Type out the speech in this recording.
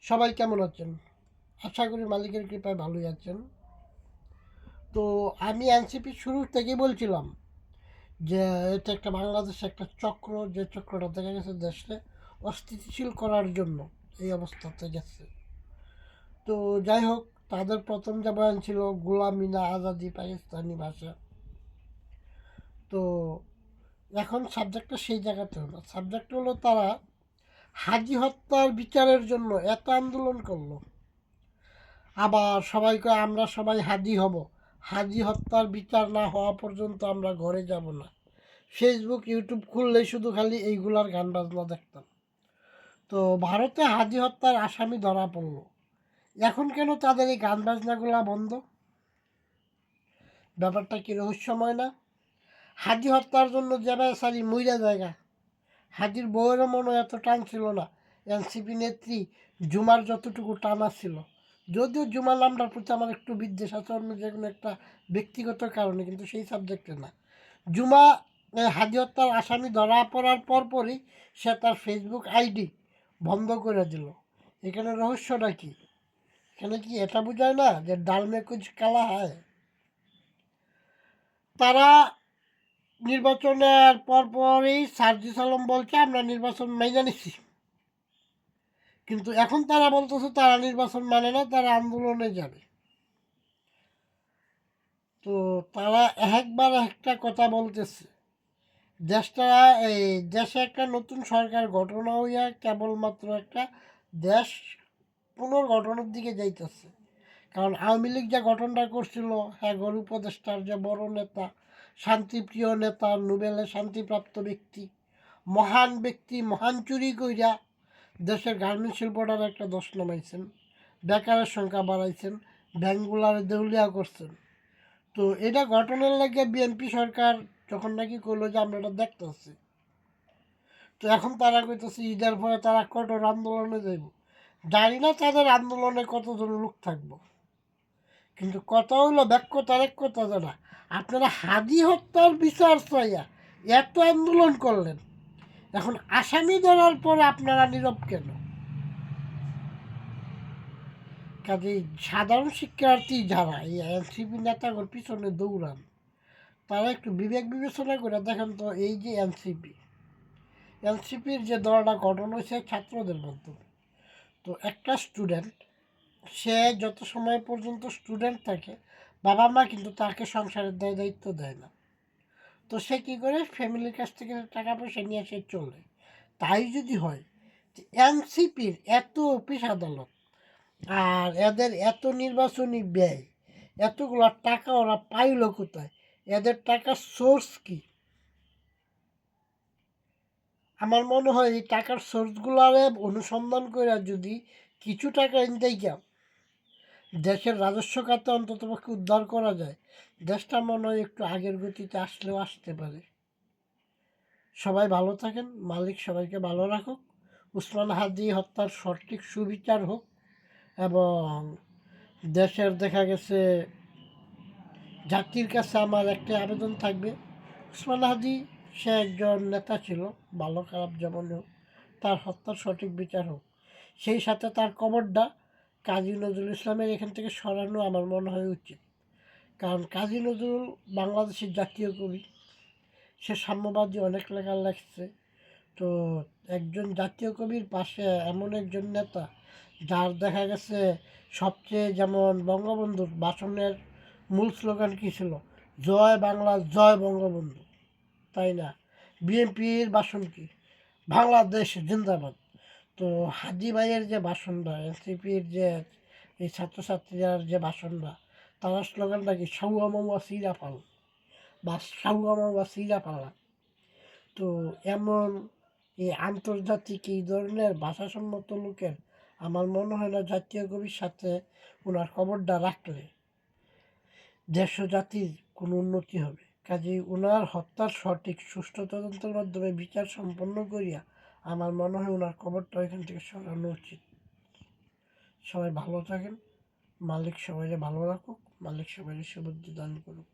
সবাই কেমন আছেন? আশা করি মালিকের কৃপায় ভালোই আছেন। তো আমি এনসিপি শুরু থেকেই বলছিলাম যে এটা একটা বাংলাদেশে একটা চক্র, যে চক্রটা দেখা গেছে দেশে অস্থিতিশীল করার জন্য এই অবস্থাতে গেছে। তো যাই হোক, তাদের প্রথম যে বয়ান ছিল গোলামি না আজাদি, পাকিস্তানি ভাষা। তো এখন সাবজেক্টটা সেই জায়গাতে হলো, সাবজেক্ট হলো তারা হাজি হত্যার বিচারের জন্য এত আন্দোলন করলো, আবার সবাইকে আমরা সবাই হাজি হব, হাজি হত্যার বিচার না হওয়া পর্যন্ত আমরা ঘরে যাব না। ফেসবুক ইউটিউব খুললেই শুধু খালি এইগুলার গান বাজনা দেখতাম। তো ভারতে হাজি হত্যার আসামি ধরা পড়লো, এখন কেন তাদের এই গান বাজনাগুলা বন্ধ? ব্যাপারটা কি রহস্যময় না? হাজি হত্যার জন্য যাবে সারি মইরা জায়গা, হাজির বউয়েরও মনে এত টান ছিল না এনসিপি নেত্রী জুমার যতটুকু টানা ছিল। যদিও জুমা নামটার প্রতি আমার একটু বিদ্বেষ আছে অন্য যে কোনো একটা ব্যক্তিগত কারণে, কিন্তু সেই সাবজেক্টে না। জুমা হাজি হত্যার আসামি ধরা পড়ার পরপরই সে তার ফেসবুক আইডি বন্ধ করে দিল। এখানে রহস্যটা কি? এখানে কি এটা বোঝায় না যে ডাল মে কুছ কালা হয়? তারা নির্বাচনের পরপরই সার্জিস আলম বলছে আমরা নির্বাচন মাইনা নিচ্ছি, কিন্তু এখন তারা বলতেছে তারা নির্বাচন মানে না, তারা আন্দোলনে যাবে। তো তারা একবার একটা কথা বলতেছে, দেশটা এই দেশে একটা নতুন সরকার গঠন হইয়া কেবলমাত্র একটা দেশ পুনর্গঠনের দিকে যাইতেছে। কারণ আওয়ামী লীগ যে গঠনটা করছিল, হ্যাঁ, উপদেষ্টার যে বড় নেতা, শান্তিপ্রিয় নেতা, নোবেলে শান্তিপ্রাপ্ত ব্যক্তি, মহান ব্যক্তি, মহান চুরি কইরা দেশের গার্মেন্ট শিল্পটার একটা দোষ নামাইছেন, বেকারের সংখ্যা বাড়াইছেন, ব্যাঙ্কগুলার দেউলিয়া করছেন। তো এটা গঠনের লাগে বিএনপি সরকার যখন নাকি করলো যে আমরা এটা দেখতেছি, তো এখন তারা কইতেছে ঈদের পরে তারা কঠোর আন্দোলনে যাইব। জানি না তাদের আন্দোলনে কতজন লোক থাকবো, কিন্তু কথা হইলো ব্যাখ্যতার এক কথা জানা, আপনারা হাদি হত্যার বিচার চাইয়া এত আন্দোলন করলেন, এখন আসামি ধরার পরে আপনারা নীরব কেন? কাজেই সাধারণ শিক্ষার্থী যারা এই এনসিপি নেতাগর পিছনে দৌড়ান, তারা একটু বিবেক বিবেচনা করে দেখেন তো, এই যে এনসিপির যে দলটা গঠন হয়েছে ছাত্রদের মাধ্যমে, তো একটা স্টুডেন্ট, সে যত সময় পর্যন্ত স্টুডেন্ট থাকে বাবা মা কিন্তু তাকে সংসারের দায়িত্ব দেয় না। তো সে কী করে, ফ্যামিলির কাছ থেকে টাকা পয়সা নিয়ে সে চলে। তাই যদি হয়, এনসিপির এত অফিস আদালত আর এদের এত নির্বাচনী ব্যয়, এতগুলো টাকা ওরা পাইল কোথায়? এদের টাকার সোর্স কি? আমার মনে হয় এই টাকার সোর্সগুলারে অনুসন্ধান করে যদি কিছু টাকা এনতেই গেল দেশের রাজস্ব খাতে অন্ততপক্ষে উদ্ধার করা যায়, দেশটা মনে হয় একটু আগের গতিতে আসলেও আসতে পারে। সবাই ভালো থাকেন, মালিক সবাইকে ভালো রাখুক। উসমান হাদি হত্যার সঠিক সুবিচার হোক, এবং দেশের দেখা গেছে জাতির কাছে আমার একটা আবেদন থাকবে, উসমান হাদি সে একজন নেতা ছিল, ভালো খারাপ যেমন হোক, তার হত্যার সঠিক বিচার হোক। সেই সাথে তার কবরটা কাজী নজরুল ইসলামের এখান থেকে সরানো আমার মনে হয় উচিত। কারণ কাজী নজরুল বাংলাদেশের জাতীয় কবি, সে সাম্যবাদী অনেক লেখা লেখছে। তো একজন জাতীয় কবির পাশে এমন একজন নেতা, যার দেখা গেছে সবচেয়ে, যেমন বঙ্গবন্ধুর ভাষণের মূল স্লোগান কী ছিল? জয় বাংলা, জয় বঙ্গবন্ধু, তাই না? বিএনপির ভাষণ কি? বাংলাদেশ জিন্দাবাদ। তো হাজি ভাইয়ের যে ভাষণটা, এনসিপির যে এই ছাত্রছাত্রীদের যে ভাষণটা, তারা স্লোগানটা কি? সাউয়া মাউয়া সিরা পাল, বা সাউয়া মাউয়া সিরা পালা। তো এমন এই আন্তর্জাতিক এই ধরনের ভাষাসম্মত লোকের আমার মনে হয় না জাতীয় কবির সাথে ওনার কবরটা রাখলে দেশ ও জাতির কোনো উন্নতি হবে। কাজেই ওনার হত্যার সঠিক সুষ্ঠু তদন্তের মাধ্যমে বিচার সম্পন্ন করিয়া আমার মনে হয় ওনার কবরটা ওইখান থেকে সরানো উচিত। সবাই ভালো থাকেন, মালিক সবাইকে ভালো রাখুক, মালিক সবাইকে সুবুদ্ধি দান করুক।